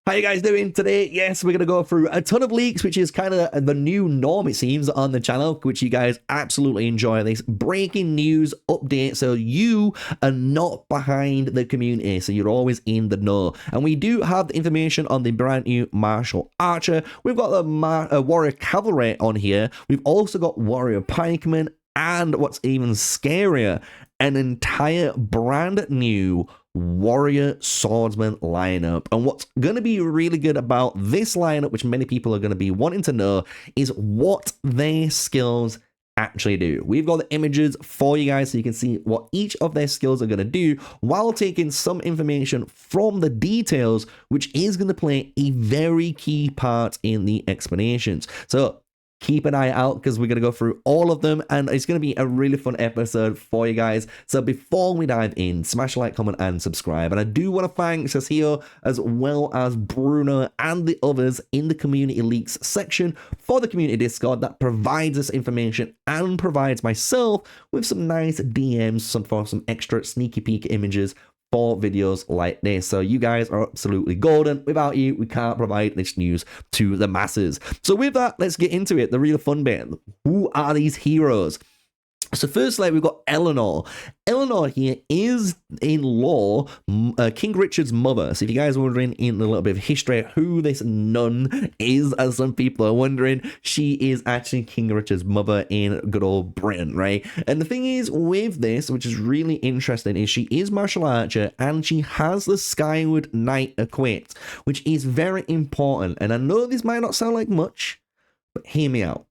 How you guys doing today? Yes, we're going to go through a ton of leaks, which is kind of the new norm, it seems, on the channel, which you guys absolutely enjoy. This breaking news update, so you are not behind the community, so you're always in the know. And we do have the information on the brand new Marshal Archer. We've got the Warrior Cavalry on here. We've also got Warrior Pikeman, and what's even scarier, an entire brand new Warrior Swordsman lineup. And what's going to be really good about this lineup, which many people are going to be wanting to know, is what their skills actually do. We've got the images for you guys so you can see what each of their skills are going to do, while taking some information from the details, which is going to play a very key part in the explanations. So keep an eye out, because we're going to go through all of them, and it's going to be a really fun episode for you guys. So before we dive in, smash a like, comment, and subscribe. And I do want to thank SCIPIO, as well as Bruno and the others in the community leaks section for the community Discord that provides us information and provides myself with some nice DMs for some extra sneaky peek images for videos like this. So you guys are absolutely golden. Without you, we can't provide this news to the masses. So with that, let's get into it, the real fun bit. Who are these heroes? So firstly, we've got Eleanor. Eleanor here is, in law, King Richard's mother. So if you guys are wondering in a little bit of history who this nun is, as some people are wondering, she is actually King Richard's mother in good old Britain, right? And the thing is with this, which is really interesting, is she is Marshal Archer, and she has the Skyward Knight equipped, which is very important. And I know this might not sound like much, but hear me out.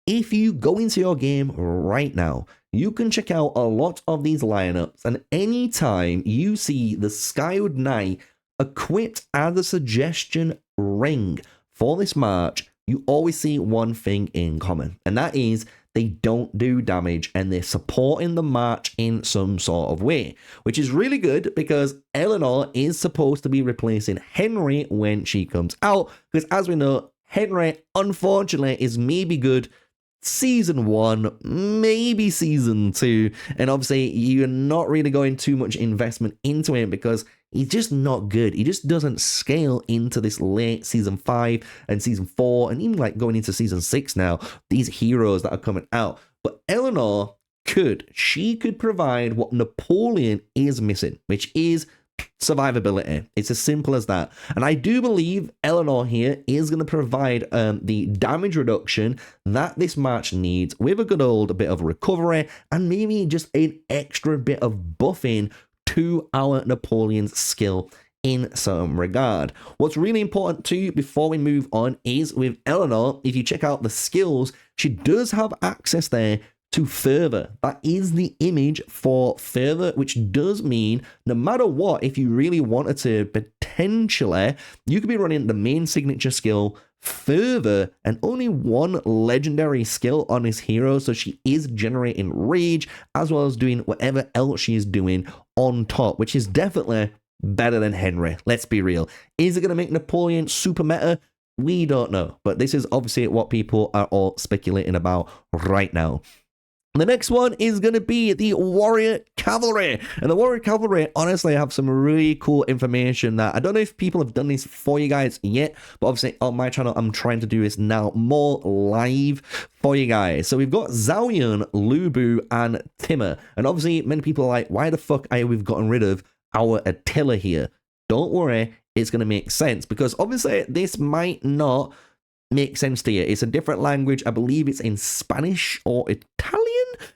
If you go into your game right now, you can check out a lot of these lineups, and anytime you see the Skyward Knight equipped as a suggestion ring for this march, you always see one thing in common, and that is they don't do damage, and they're supporting the march in some sort of way, which is really good, because Eleanor is supposed to be replacing Henry when she comes out, because as we know, Henry, unfortunately, is maybe good season 1, maybe season 2, and obviously you're not really going too much investment into him because he's just not good. He just doesn't scale into this late season 5 and season 4, and even like going into season 6 now, these heroes that are coming out. But Eleanor she could provide what Napoleon is missing, which is survivability. It's as simple as that. And I do believe Eleanor here is going to provide the damage reduction that this match needs, with a good old bit of recovery, and maybe just an extra bit of buffing to our Napoleon's skill in some regard. What's really important too, before we move on, is with Eleanor, if you check out the skills, she does have access there to further. That is the image for further, which does mean no matter what, if you really wanted to, potentially you could be running the main signature skill, further, and only one legendary skill on this hero, so she is generating rage as well as doing whatever else she is doing on top, which is definitely better than Henry. Let's be real. Is it going to make Napoleon super meta? We don't know, but this is obviously what people are all speculating about right now. The next one is going to be the Warrior Cavalry. And the Warrior Cavalry, honestly, have some really cool information that I don't know if people have done this for you guys yet, but obviously on my channel, I'm trying to do this now more live for you guys. So we've got Zhao Yun, Lu Bu, and Timur. And obviously, many people are like, why the fuck are we gotten rid of our Attila here? Don't worry, it's going to make sense, because obviously this might not make sense to you. It's a different language. I believe it's in Spanish or Italian.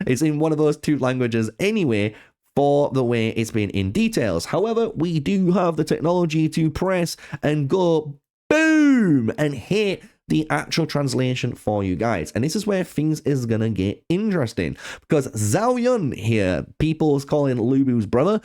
It's in one of those two languages anyway, for the way it's been in details. However, we do have the technology to press and go boom and hit the actual translation for you guys. And this is where things is gonna get interesting, because Zhao Yun here, people's calling Lu Bu's brother,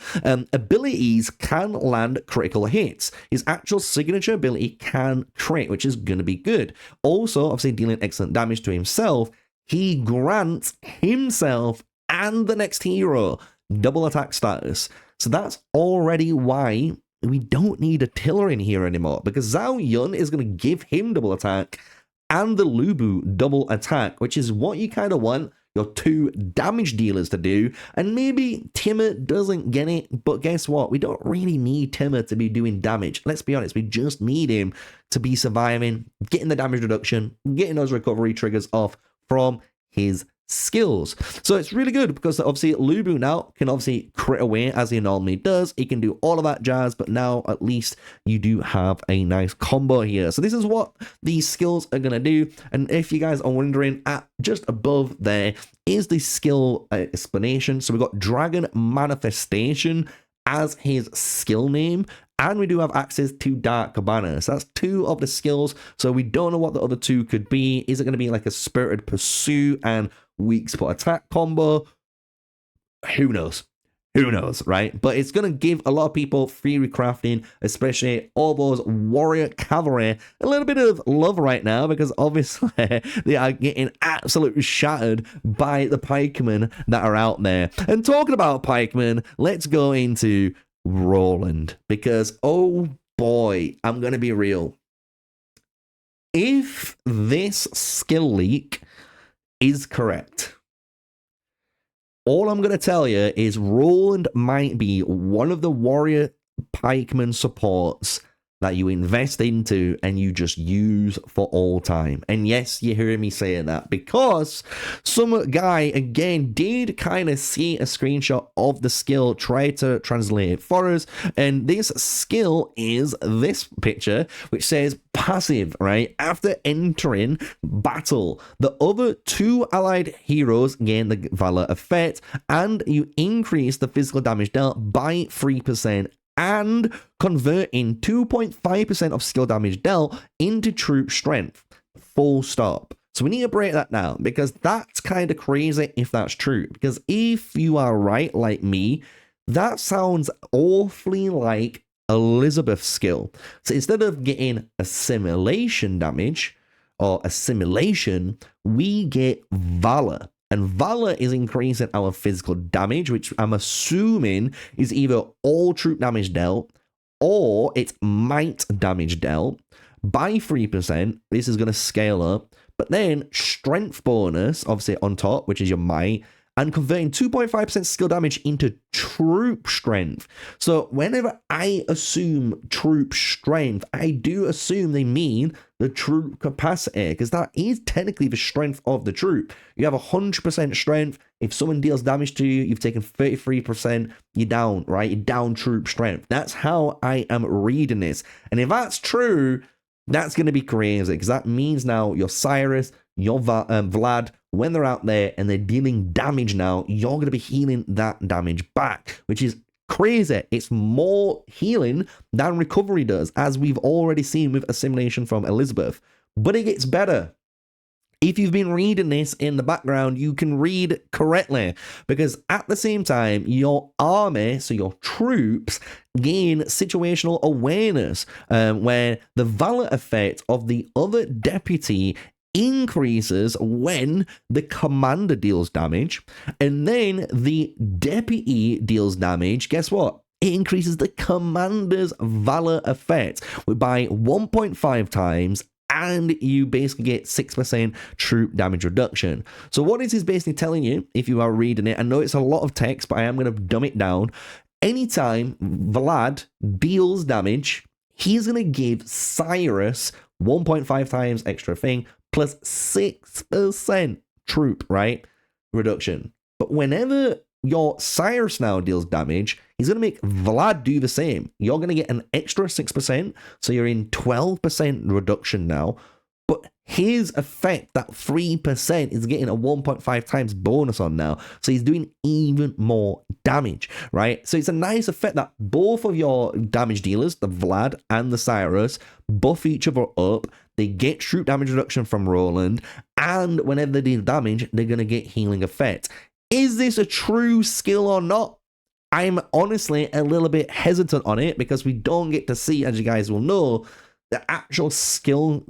abilities can land critical hits. His actual signature ability can crit, which is gonna be good. Also, obviously dealing excellent damage to himself, he grants himself and the next hero double attack status. So that's already why we don't need Attila in here anymore, because Zhao Yun is going to give him double attack and the Lu Bu double attack, which is what you kind of want. your 2 damage dealers to do, and maybe Timur doesn't get it, but guess what? We don't really need Timur to be doing damage. Let's be honest, we just need him to be surviving, getting the damage reduction, getting those recovery triggers off from his skills. So it's really good because obviously Lubu now can obviously crit away as he normally does. He can do all of that jazz, but now at least you do have a nice combo here. So this is what these skills are going to do. And if you guys are wondering, at just above there is the skill explanation. So we've got Dragon Manifestation as his skill name, and we do have access to Dark Cabana. So that's 2 of the skills. So we don't know what the other 2 could be. Is it going to be like a Spirited Pursuit and weak spot attack combo? Who knows? Who knows, right? But it's going to give a lot of people free recrafting, especially all those Warrior Cavalry, a little bit of love right now because obviously they are getting absolutely shattered by the Pikemen that are out there. And talking about Pikemen, let's go into Roland because, oh boy, I'm going to be real. If this skill leak is correct, all I'm going to tell you is Roland might be one of the Warrior Pikeman supports that you invest into and you just use for all time. And yes, you're hearing me saying that because some guy, again, did kind of see a screenshot of the skill, try to translate it for us. And this skill is this picture, which says passive, right? After entering battle, the other 2 allied heroes gain the Valor effect, and you increase the physical damage dealt by 3%. And converting 2.5% of skill damage dealt into troop strength. Full stop. So we need to break that down because that's kind of crazy if that's true. Because if you are right, like me, that sounds awfully like Elizabeth's skill. So instead of getting assimilation damage or assimilation, we get Valor. And Valor is increasing our physical damage, which I'm assuming is either all troop damage dealt or it's might damage dealt by 3%. This is going to scale up. But then strength bonus, obviously on top, which is your might, and converting 2.5% skill damage into troop strength. So whenever I assume troop strength, I do assume they mean the troop capacity, because that is technically the strength of the troop. You have 100% strength. If someone deals damage to you, you've taken 33%, you're down, right? You're down troop strength. That's how I am reading this. And if that's true, that's going to be crazy, because that means now your Cyrus, your Vlad, when they're out there and they're dealing damage now, you're going to be healing that damage back, which is crazy. It's more healing than recovery does, as we've already seen with assimilation from Elizabeth. But it gets better. If you've been reading this in the background, you can read correctly, because at the same time, your army, so your troops, gain situational awareness, where the valor effect of the other deputy increases when the commander deals damage, and then the deputy deals damage. Guess what? It increases the commander's valor effect by 1.5 times, and you basically get 6% troop damage reduction. So what this is basically telling you, if you are reading it, I know it's a lot of text, but I am going to dumb it down. Anytime Vlad deals damage, he's going to give Cyrus 1.5 times extra thing, plus 6% troop, right, reduction. But whenever your Cyrus now deals damage, he's going to make Vlad do the same. You're going to get an extra 6%, so you're in 12% reduction now. But his effect, that 3%, is getting a 1.5 times bonus on now. So he's doing even more damage, right? So it's a nice effect that both of your damage dealers, the Vlad and the Cyrus, buff each other up. They get troop damage reduction from Roland, and whenever they deal damage, they're going to get healing effect. Is this a true skill or not? I'm honestly a little bit hesitant on it, because we don't get to see, as you guys will know, the actual skill,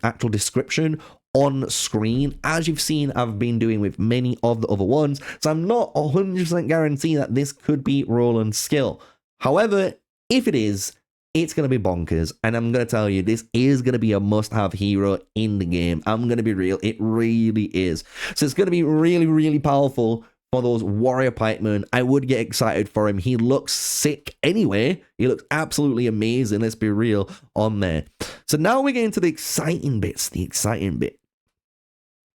actual description on screen, as you've seen I've been doing with many of the other ones. So I'm not 100% guaranteeing that this could be Roland's skill. However, if it is, it's going to be bonkers. And I'm going to tell you, this is going to be a must-have hero in the game. I'm going to be real. It really is. So it's going to be really, really powerful for those warrior pikemen. I would get excited for him. He looks sick anyway. He looks absolutely amazing. Let's be real on there. So now we're getting to the exciting bits. The exciting bit.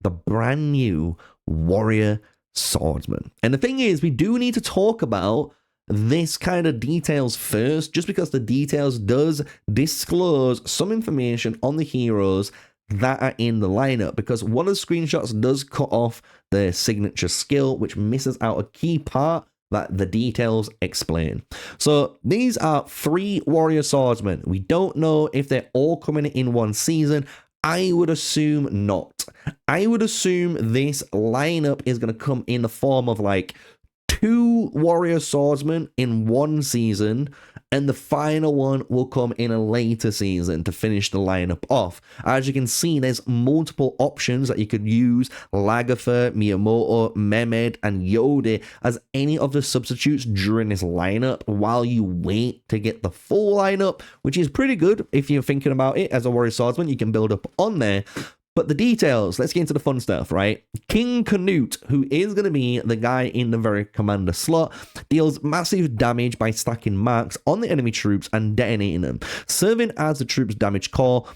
The brand new Warrior Swordsman. And the thing is, we do need to talk about this kind of details first, just because the details does disclose some information on the heroes that are in the lineup, because one of the screenshots does cut off the signature skill, which misses out a key part that the details explain. So these are 3 warrior swordsmen. We don't know if they're all coming in one season. I would assume not. I would assume this lineup is going to come in the form of like 2 warrior swordsmen in one season, and the final one will come in a later season to finish the lineup off. As you can see, there's multiple options that you could use: Lagertha, Miyamoto, Mehmed, and Yodi as any of the substitutes during this lineup while you wait to get the full lineup, which is pretty good if you're thinking about it. As a warrior swordsman, you can build up on there. But the details, let's get into the fun stuff, right? King Canute, who is going to be the guy in the very commander slot, deals massive damage by stacking marks on the enemy troops and detonating them, serving as the troops' damage core.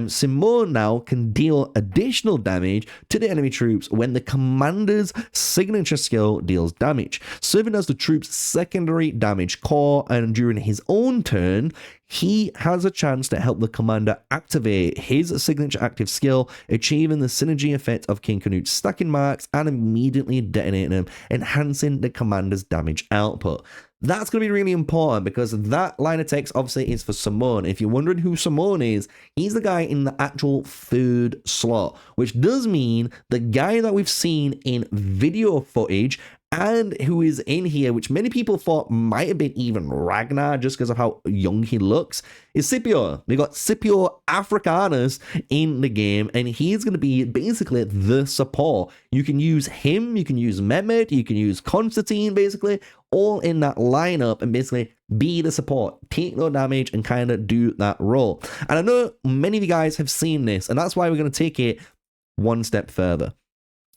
Simone now can deal additional damage to the enemy troops when the commander's signature skill deals damage, serving as the troops' secondary damage core, and during his own turn, he has a chance to help the commander activate his signature active skill, achieving the synergy effect of King Canute's stacking marks and immediately detonating them, enhancing the commander's damage output. That's going to be really important because that line of text obviously is for Simone. If you're wondering who Simone is, he's the guy in the actual 3rd slot, which does mean the guy that we've seen in video footage and who is in here, which many people thought might have been even Ragnar just because of how young he looks, is SCIPIO. We got SCIPIO Africanus in the game, and he's going to be basically the support. You can use him, you can use Mehmet, you can use Constantine, basically, all in that lineup, and basically be the support, take no damage, and kind of do that role. And I know many of you guys have seen this, and that's why we're going to take it one step further.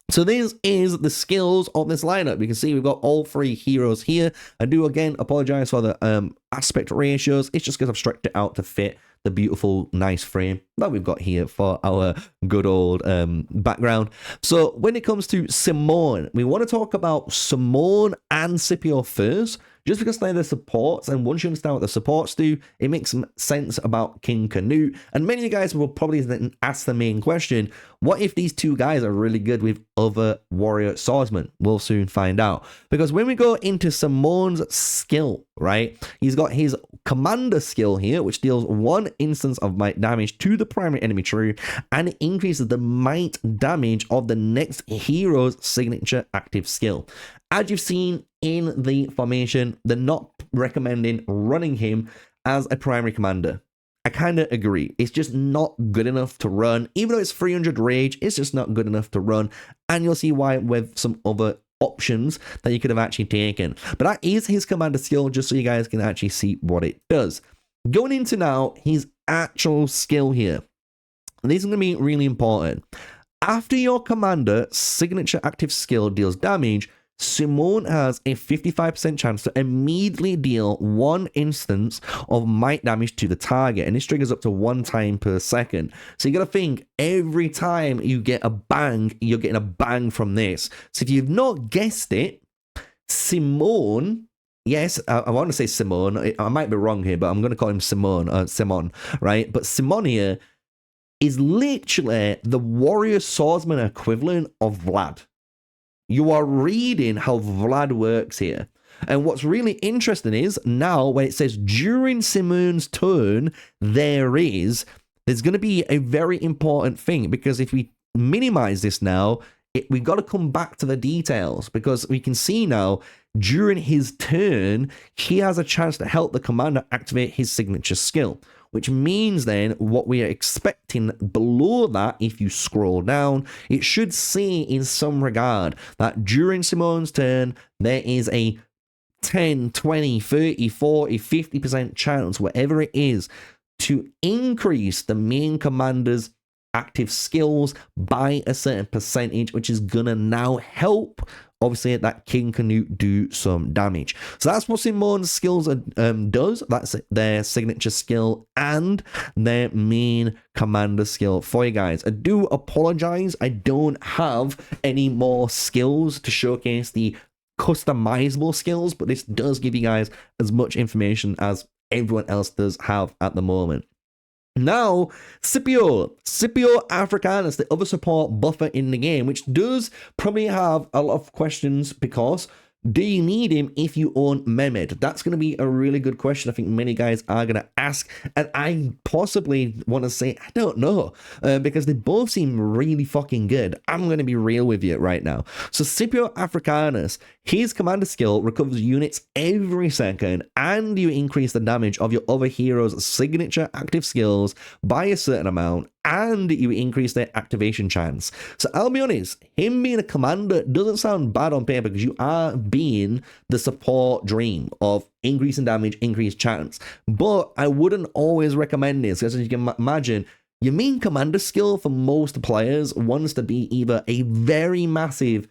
So this is the skills of this lineup. You can see we've got all 3 heroes here. I do again apologize for the aspect ratios. It's just because I've stretched it out to fit the beautiful, nice frame that we've got here for our good old background. So when it comes to Simone, we want to talk about Simone and SCIPIO first, just because they're the supports, and once you understand what the supports do, it makes some sense about King Canute. And many of you guys will probably then ask the main question, what if these 2 guys are really good with other warrior swordsmen? We'll soon find out. Because when we go into Simone's skill, right, he's got his commander skill here, which deals 1 instance of might damage to the primary enemy troop, and it increases the might damage of the next hero's signature active skill. As you've seen in the formation, they're not recommending running him as a primary commander. I kind of agree. It's just not good enough to run. Even though it's 300 rage, it's just not good enough to run. And you'll see why with some other options that you could have actually taken. But that is his commander skill, just so you guys can actually see what it does. Going into now his actual skill here. And this is going to be really important. After your commander signature active skill deals damage, Simone has a 55% chance to immediately deal 1 instance of might damage to the target, and this triggers up to 1 time per second. So you gotta think, every time you get a bang, you're getting a bang from this. So if you've not guessed it, Simone, yes, I want to say Simone, I might be wrong here, but I'm gonna call him Simon, right? But Simon here is literally the warrior swordsman equivalent of Vlad. You are reading how Vlad works here. And what's really interesting is now when it says during Simone's turn, there's going to be a very important thing, because if we minimize this now, we've got to come back to the details, because we can see now during his turn, he has a chance to help the commander activate his signature skill. Which means then what we are expecting below that, if you scroll down, it should say in some regard that during Simone's turn, there is a 10, 20, 30, 40, 50% chance, whatever it is, to increase the main commander's active skills by a certain percentage, which is gonna now help obviously that King Canute do some damage. So that's what Simone's skills does. That's their signature skill and their main commander skill for you guys. I do apologize, I don't have any more skills to showcase the customizable skills, but this does give you guys as much information as everyone else does have at the moment. Now, SCIPIO Africanus, the other support buffer in the game, which does probably have a lot of questions because do you need him if you own Mehmed? That's going to be a really good question. I think many guys are going to ask, and I possibly want to say, I don't know, because they both seem really fucking good. I'm going to be real with you right now. So SCIPIO Africanus, his commander skill recovers units every second, and you increase the damage of your other heroes' signature active skills by a certain amount, and you increase their activation chance. So I'll be honest, him being a commander doesn't sound bad on paper because you are being the support dream of increasing damage, increased chance. But I wouldn't always recommend this because as you can imagine, your main commander skill for most players wants to be either a very massive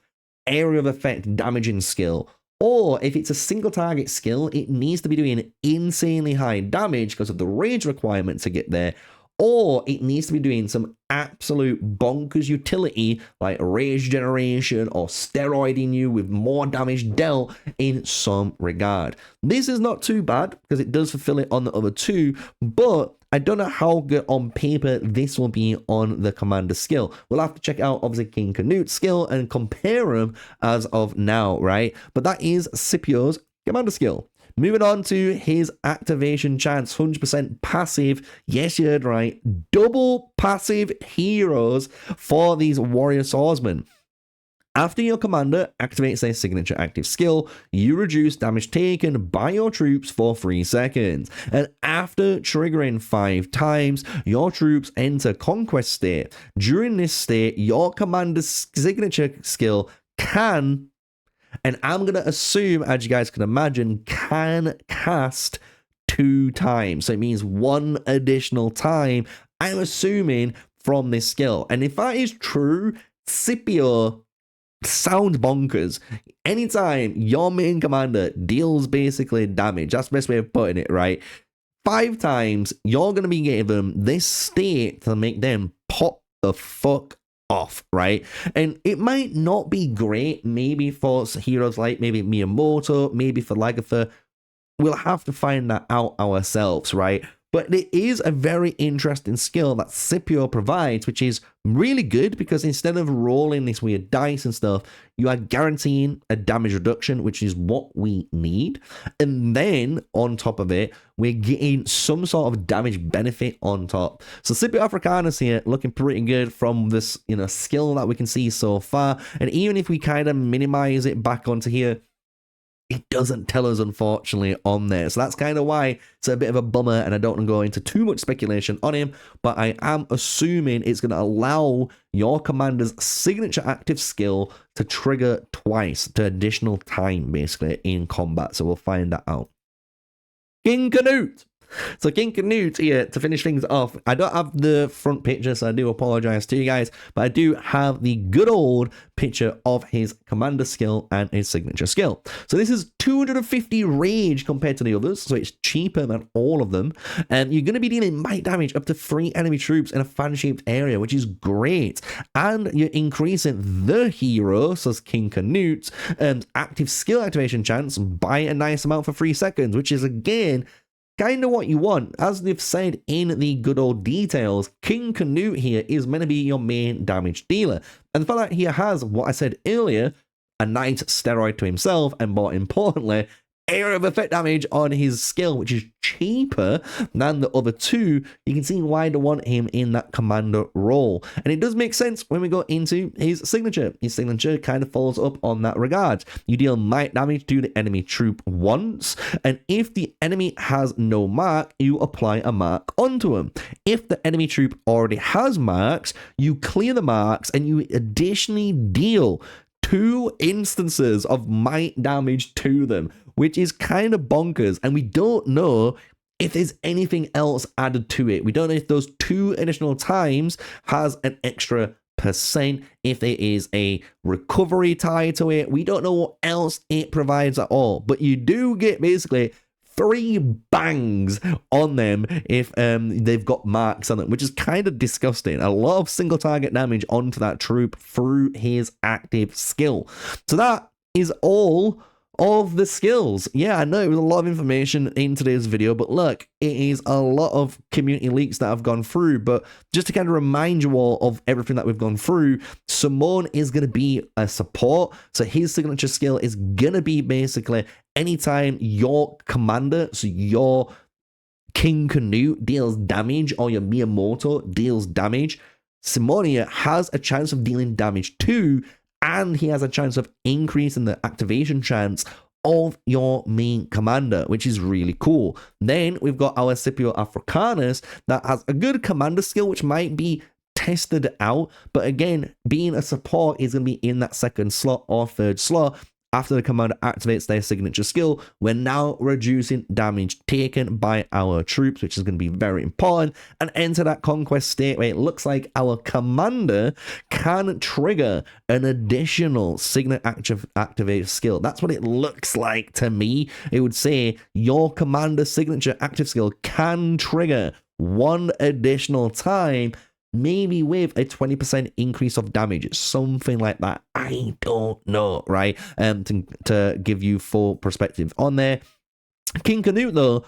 area of effect damaging skill, or if it's a single target skill, it needs to be doing insanely high damage because of the rage requirement to get there, or it needs to be doing some absolute bonkers utility like rage generation or steroiding you with more damage dealt in some regard. This is not too bad because it does fulfill it on the other two, but I don't know how good on paper this will be on the commander skill. We'll have to check out obviously King Canute's skill and compare them as of now, right? But that is SCIPIO's commander skill. Moving on to his activation chance, 100% passive. Yes, you heard right. Double passive heroes for these Warrior Swordsmen. After your commander activates their signature active skill, you reduce damage taken by your troops for 3 seconds. And after triggering 5 times, your troops enter conquest state. During this state, your commander's signature skill can, and I'm going to assume, as you guys can imagine, can cast 2 times. So it means 1 additional time, I'm assuming, from this skill. And if that is true, SCIPIO sounds bonkers. Anytime your main commander deals basically damage, that's the best way of putting it, right? 5 times, you're going to be giving them this state to make them pop the fuck off, right? And it might not be great, maybe for heroes like maybe Miyamoto, maybe for Lagertha. We'll have to find that out ourselves, right? But it is a very interesting skill that SCIPIO provides, which is really good because instead of rolling this weird dice and stuff, you are guaranteeing a damage reduction, which is what we need. And then on top of it, we're getting some sort of damage benefit on top. So SCIPIO Africanus here looking pretty good from this, skill that we can see so far. And even if we kind of minimize it back onto here, it doesn't tell us, unfortunately, on there. So that's kind of why it's a bit of a bummer, and I don't want to go into too much speculation on him, but I am assuming it's going to allow your commander's signature active skill to trigger twice, to additional time, basically, in combat. So we'll find that out. King Canute. So King Canute here, to finish things off, I don't have the front picture, so I do apologize to you guys, but I do have the good old picture of his commander skill and his signature skill. So this is 250 rage compared to the others, so it's cheaper than all of them, and you're going to be dealing might damage up to 3 enemy troops in a fan-shaped area, which is great, and you're increasing the hero, so King Canute's active skill activation chance by a nice amount for 3 seconds, which is again kind of what you want. As they've said in the good old details, King Canute here is meant to be your main damage dealer. And the fact that he has, what I said earlier, a nice steroid to himself, and more importantly, area of effect damage on his skill, which is cheaper than the other two, you can see why they want him in that commander role. And it does make sense when we go into his signature. His signature kind of follows up on that regard. You deal might damage to the enemy troop once, and if the enemy has no mark, you apply a mark onto him. If the enemy troop already has marks, you clear the marks and you additionally deal 2 instances of might damage to them, which is kind of bonkers. And we don't know if there's anything else added to it. We don't know if those 2 additional times has an extra percent, if there is a recovery tied to it. We don't know what else it provides at all, but you do get basically 3 bangs on them if they've got marks on them, which is kind of disgusting. A lot of single target damage onto that troop through his active skill. So that is all of the skills. Yeah, I know it was a lot of information in today's video, but look, it is a lot of community leaks that I've gone through. But just to kind of remind you all of everything that we've gone through, Simone is going to be a support. So his signature skill is going to be basically anytime your commander, so your King Canute, deals damage, or your Miyamoto deals damage, Simonia has a chance of dealing damage too, and he has a chance of increasing the activation chance of your main commander, which is really cool. Then we've got our SCIPIO Africanus that has a good commander skill, which might be tested out, but again, being a support is going to be in that 2nd slot or 3rd slot. After the commander activates their signature skill, we're now reducing damage taken by our troops, which is going to be very important, and enter that conquest state where it looks like our commander can trigger an additional signet activate skill. That's what it looks like to me. It would say your commander signature active skill can trigger 1 additional time, maybe with a 20% increase of damage, something like that. I don't know, right? To give you full perspective on there. King Canute, though,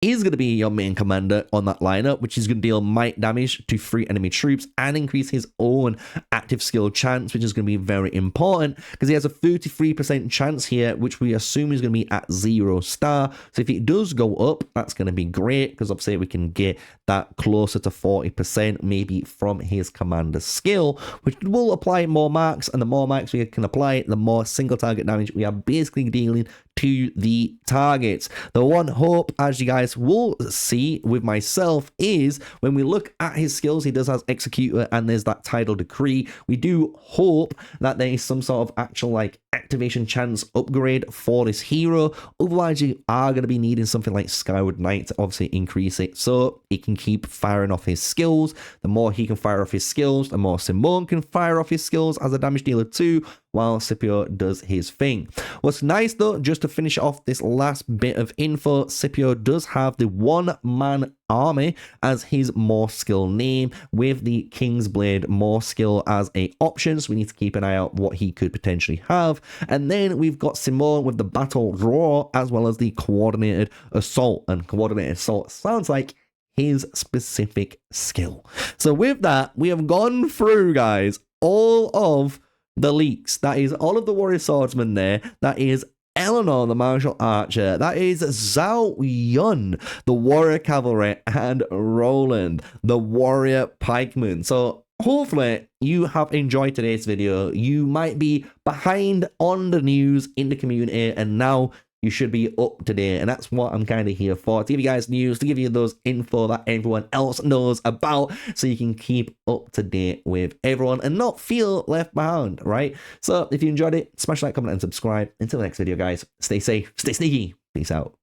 is going to be your main commander on that lineup, which is going to deal might damage to 3 enemy troops and increase his own active skill chance, which is going to be very important because he has a 33% chance here, which we assume is going to be at 0 star. So if it does go up, that's going to be great because obviously we can get that closer to 40% maybe from his commander skill, which will apply more marks, and the more marks we can apply, the more single target damage we are basically dealing to the targets. The one hope, as you guys will see with myself, is when we look at his skills, he does have Executor and there's that Tidal Decree. We do hope that there is some sort of actual like activation chance upgrade for this hero. Otherwise, you are going to be needing something like Skyward Knight to obviously increase it so he can keep firing off his skills. The more he can fire off his skills, the more Simone can fire off his skills as a damage dealer too, while Scipio does his thing. What's nice though, just to finish off this last bit of info, Scipio does have the 1-man army as his more skill name, with the King's Blade more skill as a option, so we need to keep an eye out what he could potentially have. And then we've got Simone with the battle roar as well as the coordinated assault, and coordinated assault sounds like his specific skill. So with that, we have gone through, guys, all of the leaks. That is all of the Warrior Swordsman there. That is Eleanor, the Marshal Archer. That is Zhao Yun, the Warrior Cavalry, and Roland, the Warrior Pikeman. So hopefully you have enjoyed today's video. You might be behind on the news in the community, and now you should be up to date, and that's what I'm kind of here for, to give you guys news, to give you those info that everyone else knows about, so you can keep up to date with everyone and not feel left behind, right? So if you enjoyed it, smash that, comment, and subscribe. Until the next video, guys, stay safe, stay sneaky, peace out.